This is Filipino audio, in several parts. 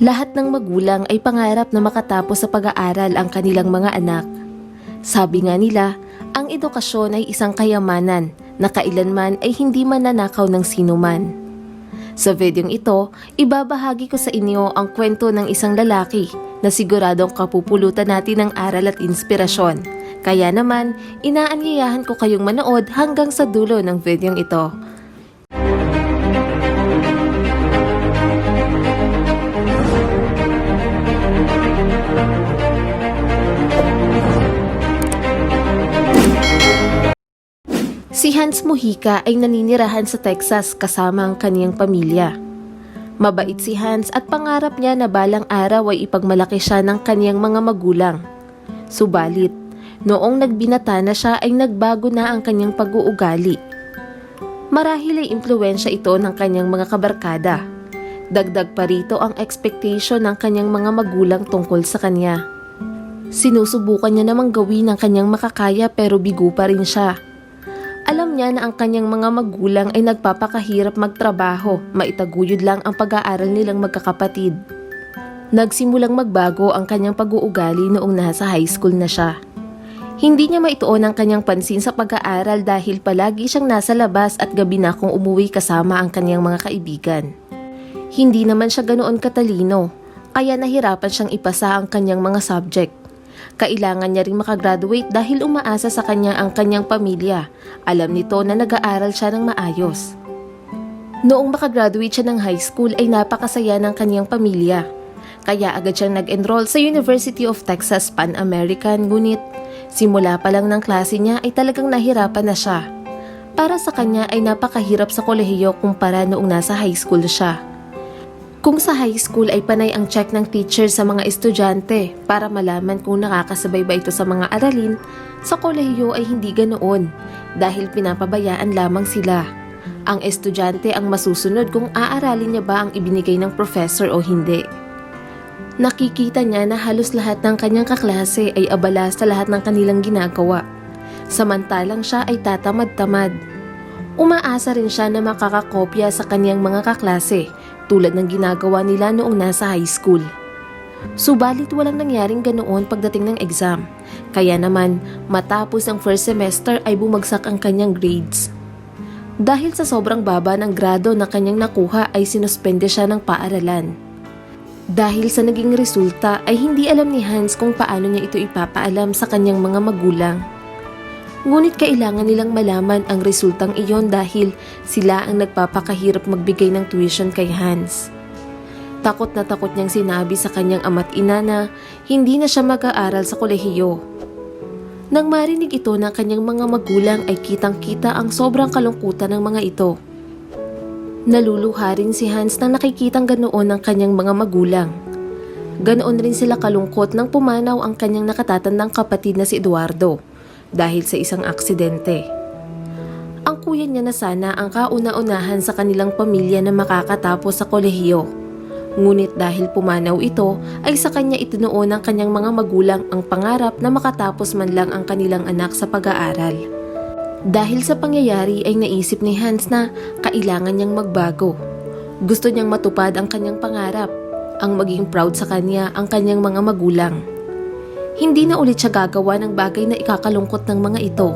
Lahat ng magulang ay pangarap na makatapos sa pag-aaral ang kanilang mga anak. Sabi nga nila, ang edukasyon ay isang kayamanan na kailanman ay hindi mananakaw ng sinuman. Sa videong ito, ibabahagi ko sa inyo ang kwento ng isang lalaki na siguradong kapupulutan natin ng aral at inspirasyon. Kaya naman, inaanyayahan ko kayong manood hanggang sa dulo ng videong ito. Si Hans Mojica ay naninirahan sa Texas kasama ang kaniyang pamilya. Mabait si Hans at pangarap niya na balang araw ay ipagmalaki siya ng kaniyang mga magulang. Subalit, noong nagbinata na siya ay nagbago na ang kaniyang pag-uugali. Marahil ay impluwensya ito ng kaniyang mga kabarkada. Dagdag pa rito ang expectation ng kaniyang mga magulang tungkol sa kanya. Sinusubukan niya namang gawin ang kaniyang makakaya pero bigo pa rin siya. Alam niya na ang kanyang mga magulang ay nagpapakahirap magtrabaho, maitaguyod lang ang pag-aaral nilang magkakapatid. Nagsimulang magbago ang kanyang pag-uugali noong nasa high school na siya. Hindi niya maituon ang kanyang pansin sa pag-aaral dahil palagi siyang nasa labas at gabi na kung umuwi kasama ang kanyang mga kaibigan. Hindi naman siya ganoon katalino, kaya nahirapan siyang ipasa ang kanyang mga subject. Kailangan niya ring makagraduate dahil umaasa sa kanya ang kanyang pamilya. Alam nito na nag-aaral siya ng maayos. Noong makagraduate siya ng high school ay napakasaya ng kanyang pamilya. Kaya agad siyang nag-enroll sa University of Texas Pan American, ngunit simula pa lang ng klase niya ay talagang nahirapan na siya. Para sa kanya ay napakahirap sa kolehiyo kumpara noong nasa high school siya. Kung sa high school ay panay ang check ng teacher sa mga estudyante para malaman kung nakakasabay ba ito sa mga aralin, sa kolehiyo ay hindi ganoon dahil pinapabayaan lamang sila. Ang estudyante ang masusunod kung aaralin niya ba ang ibinigay ng professor o hindi. Nakikita niya na halos lahat ng kanyang kaklase ay abala sa lahat ng kanilang ginagawa. Samantalang siya ay tatamad-tamad. Umaasa rin siya na makakakopya sa kanyang mga kaklase tulad ng ginagawa nila noong nasa high school. Subalit walang nangyaring ganoon pagdating ng exam, kaya naman matapos ang first semester ay bumagsak ang kanyang grades. Dahil sa sobrang baba ng grado na kanyang nakuha ay sinuspende siya ng paaralan. Dahil sa naging resulta ay hindi alam ni Hans kung paano niya ito ipapaalam sa kanyang mga magulang. Ngunit kailangan nilang malaman ang resultang iyon dahil sila ang nagpapakahirap magbigay ng tuition kay Hans. Takot na takot niyang sinabi sa kanyang ama't ina na hindi na siya mag-aaral sa kolehiyo. Nang marinig ito ng kanyang mga magulang ay kitang-kita ang sobrang kalungkutan ng mga ito. Naluluha rin si Hans nang nakikitang ganoon ng kanyang mga magulang. Ganoon rin sila kalungkot nang pumanaw ang kanyang nakatatandang kapatid na si Eduardo dahil sa isang aksidente. Ang kuya niya na sana ang kauna-unahan sa kanilang pamilya na makakatapos sa kolehiyo. Ngunit dahil pumanaw ito ay sa kanya itinuon ng kanyang mga magulang ang pangarap na makatapos man lang ang kanilang anak sa pag-aaral. Dahil sa pangyayari ay naisip ni Hans na kailangan niyang magbago. Gusto niyang matupad ang kanyang pangarap, ang maging proud sa kanya ang kanyang mga magulang. Hindi na ulit siya gagawa ng bagay na ikakalungkot ng mga ito.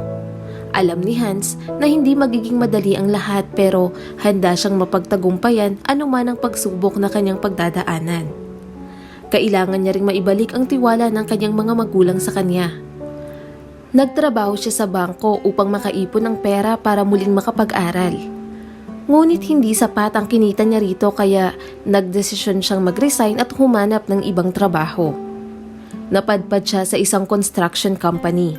Alam ni Hans na hindi magiging madali ang lahat pero handa siyang mapagtagumpayan anuman ang pagsubok na kanyang pagdadaanan. Kailangan niya ring maibalik ang tiwala ng kanyang mga magulang sa kanya. Nagtrabaho siya sa bangko upang makaipon ng pera para muling makapag-aral. Ngunit hindi sapat ang kinita niya rito kaya nagdesisyon siyang mag-resign at humanap ng ibang trabaho. Napadpad siya sa isang construction company.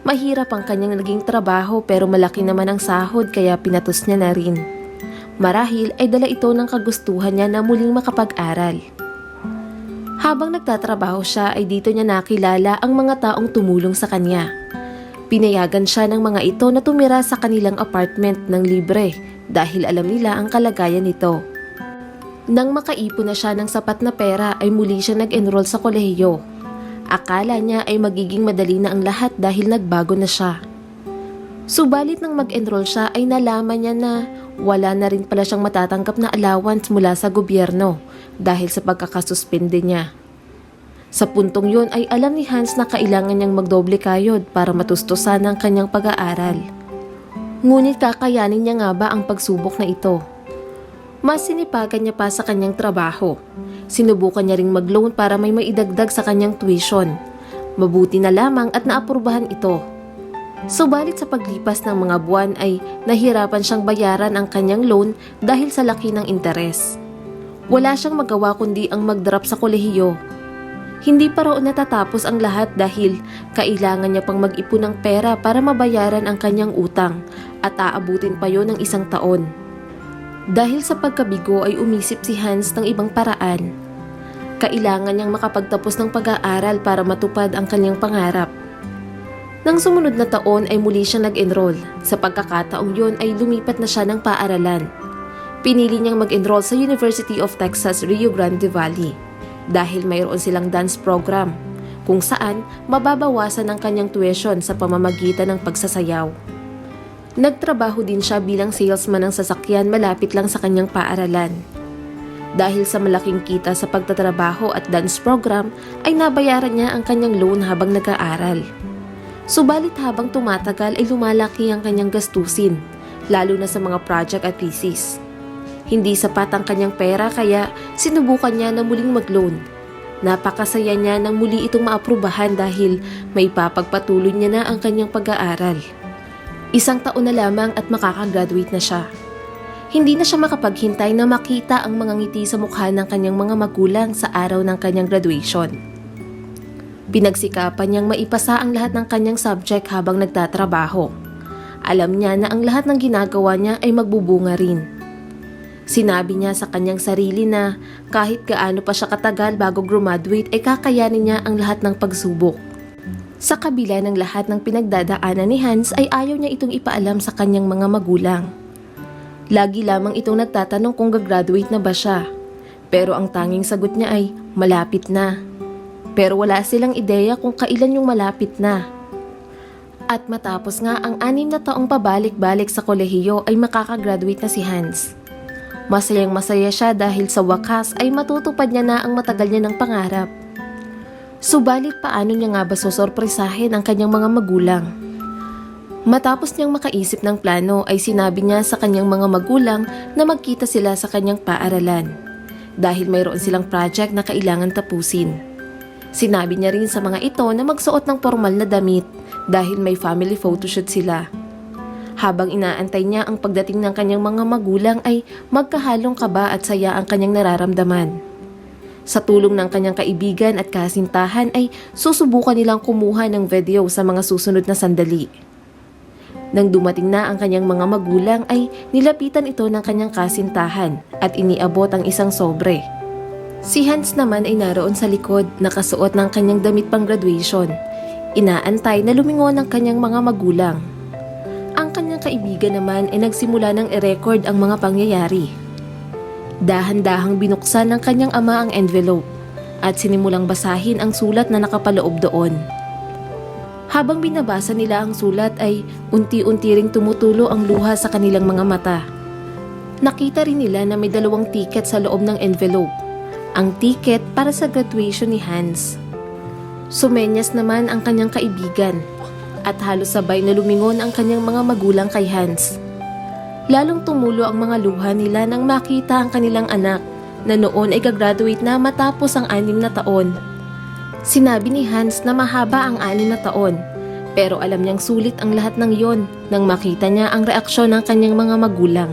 Mahirap ang kanyang naging trabaho pero malaki naman ang sahod kaya pinatos niya na rin. Marahil ay dala ito ng kagustuhan niya na muling makapag-aral. Habang nagtatrabaho siya ay dito niya nakilala ang mga taong tumulong sa kanya. Pinayagan siya ng mga ito na tumira sa kanilang apartment ng libre dahil alam nila ang kalagayan nito. Nang makaipon na siya ng sapat na pera ay muli siya nag-enroll sa kolehiyo. Akala niya ay magiging madali na ang lahat dahil nagbago na siya. Subalit nang mag-enroll siya ay nalaman niya na wala na rin pala siyang matatanggap na allowance mula sa gobyerno dahil sa pagkakasuspende niya. Sa puntong yun ay alam ni Hans na kailangan niyang magdoble kayod para matustusan ang kanyang pag-aaral. Ngunit kakayanin niya nga ba ang pagsubok na ito? Mas sinipagan niya pa sa kanyang trabaho. Sinubukan niya ring mag-loan para may maidagdag sa kanyang tuition. Mabuti na lamang at naaprubahan ito. Subalit sa paglipas ng mga buwan ay nahirapan siyang bayaran ang kanyang loan dahil sa laki ng interes. Wala siyang magawa kundi ang mag-drop sa kolehiyo. Hindi pa roon natatapos ang lahat dahil kailangan niya pang mag-ipon ng pera para mabayaran ang kanyang utang at aabutin pa yon ng 1 taon. Dahil sa pagkabigo ay umisip si Hans ng ibang paraan. Kailangan niyang makapagtapos ng pag-aaral para matupad ang kanyang pangarap. Nang sumunod na taon ay muli siyang nag-enroll. Sa pagkakataong yun ay lumipat na siya ng paaralan. Pinili niyang mag-enroll sa University of Texas, Rio Grande Valley dahil mayroon silang dance program kung saan mababawasan ang kanyang tuition sa pamamagitan ng pagsasayaw. Nagtrabaho din siya bilang salesman ng sasakyan malapit lang sa kanyang paaralan. Dahil sa malaking kita sa pagtatrabaho at dance program ay nabayaran niya ang kanyang loan habang nag-aaral. Subalit habang tumatagal ay lumalaki ang kanyang gastusin, lalo na sa mga project at thesis. Hindi sapat ang kanyang pera kaya sinubukan niya na muling mag-loan. Napakasaya niya nang muli itong maaprubahan dahil may papagpatuloy niya na ang kanyang pag-aaral. 1 taon na lamang at makakagraduate na siya. Hindi na siya makapaghintay na makita ang mga ngiti sa mukha ng kanyang mga magulang sa araw ng kanyang graduation. Pinagsikapan niyang maipasa ang lahat ng kanyang subject habang nagtatrabaho. Alam niya na ang lahat ng ginagawa niya ay magbubunga rin. Sinabi niya sa kanyang sarili na kahit gaano pa siya katagal bago graduate ay kakayanin niya ang lahat ng pagsubok. Sa kabila ng lahat ng pinagdadaanan ni Hans ay ayaw niya itong ipaalam sa kanyang mga magulang. Lagi lamang itong nagtatanong kung gagraduate na ba siya. Pero ang tanging sagot niya ay malapit na. Pero wala silang ideya kung kailan yung malapit na. At matapos nga ang 6 na taong pabalik-balik sa kolehiyo ay makakagraduate na si Hans. Masayang masaya siya dahil sa wakas ay matutupad niya na ang matagal niya ng pangarap. Subalit paano niya nga ba susorpresahin ang kanyang mga magulang? Matapos niyang makaisip ng plano ay sinabi niya sa kanyang mga magulang na magkita sila sa kanyang paaralan dahil mayroon silang project na kailangan tapusin. Sinabi niya rin sa mga ito na magsuot ng formal na damit dahil may family photoshoot sila. Habang inaantay niya ang pagdating ng kanyang mga magulang ay magkahalong kaba at saya ang kanyang nararamdaman. Sa tulong ng kanyang kaibigan at kasintahan ay susubukan nilang kumuha ng video sa mga susunod na sandali. Nang dumating na ang kanyang mga magulang ay nilapitan ito ng kanyang kasintahan at iniabot ang isang sobre. Si Hans naman ay naroon sa likod, nakasuot ng kanyang damit pang graduation. Inaantay na lumingon ang kanyang mga magulang. Ang kanyang kaibigan naman ay nagsimula ng i-record ang mga pangyayari. Dahan-dahang binuksan ng kanyang ama ang envelope at sinimulang basahin ang sulat na nakapaloob doon. Habang binabasa nila ang sulat ay unti-unti ring tumutulo ang luha sa kanilang mga mata. Nakita rin nila na may 2 ticket sa loob ng envelope. Ang ticket para sa graduation ni Hans. Sumenyas naman ang kanyang kaibigan at halos sabay na lumingon ang kanyang mga magulang kay Hans. Lalong tumulo ang mga luha nila nang makita ang kanilang anak na noon ay gagraduate na matapos ang 6 na taon. Sinabi ni Hans na mahaba ang 6 na taon pero alam niyang sulit ang lahat ng yon nang makita niya ang reaksyon ng kanyang mga magulang.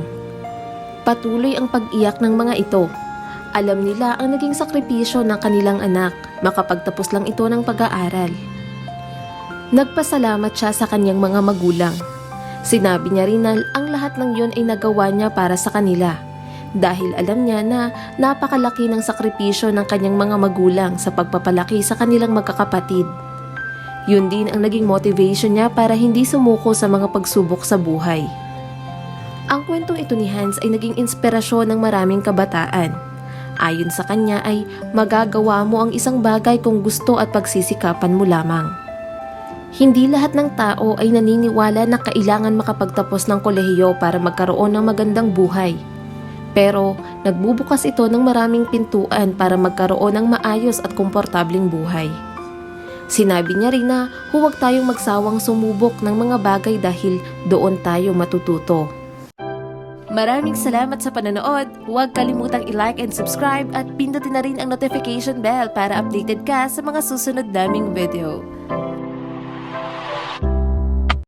Patuloy ang pag-iyak ng mga ito. Alam nila ang naging sakripisyo ng kanilang anak, makapagtapos lang ito ng pag-aaral. Nagpasalamat siya sa kanyang mga magulang. Sinabi niya rin na ang lahat ng yon ay nagawa niya para sa kanila dahil alam niya na napakalaki ng sakripisyo ng kanyang mga magulang sa pagpapalaki sa kanilang magkakapatid. Yun din ang naging motivation niya para hindi sumuko sa mga pagsubok sa buhay. Ang kwentong ito ni Hans ay naging inspirasyon ng maraming kabataan. Ayon sa kanya ay magagawa mo ang isang bagay kung gusto at pagsisikapan mo lamang. Hindi lahat ng tao ay naniniwala na kailangan makapagtapos ng kolehiyo para magkaroon ng magandang buhay. Pero nagbubukas ito ng maraming pintuan para magkaroon ng maayos at komportabling buhay. Sinabi niya rin na huwag tayong magsawang sumubok ng mga bagay dahil doon tayo matututo. Maraming salamat sa panonood. Huwag kalimutang i-like and subscribe at pindutin na rin ang notification bell para updated ka sa mga susunod naming video.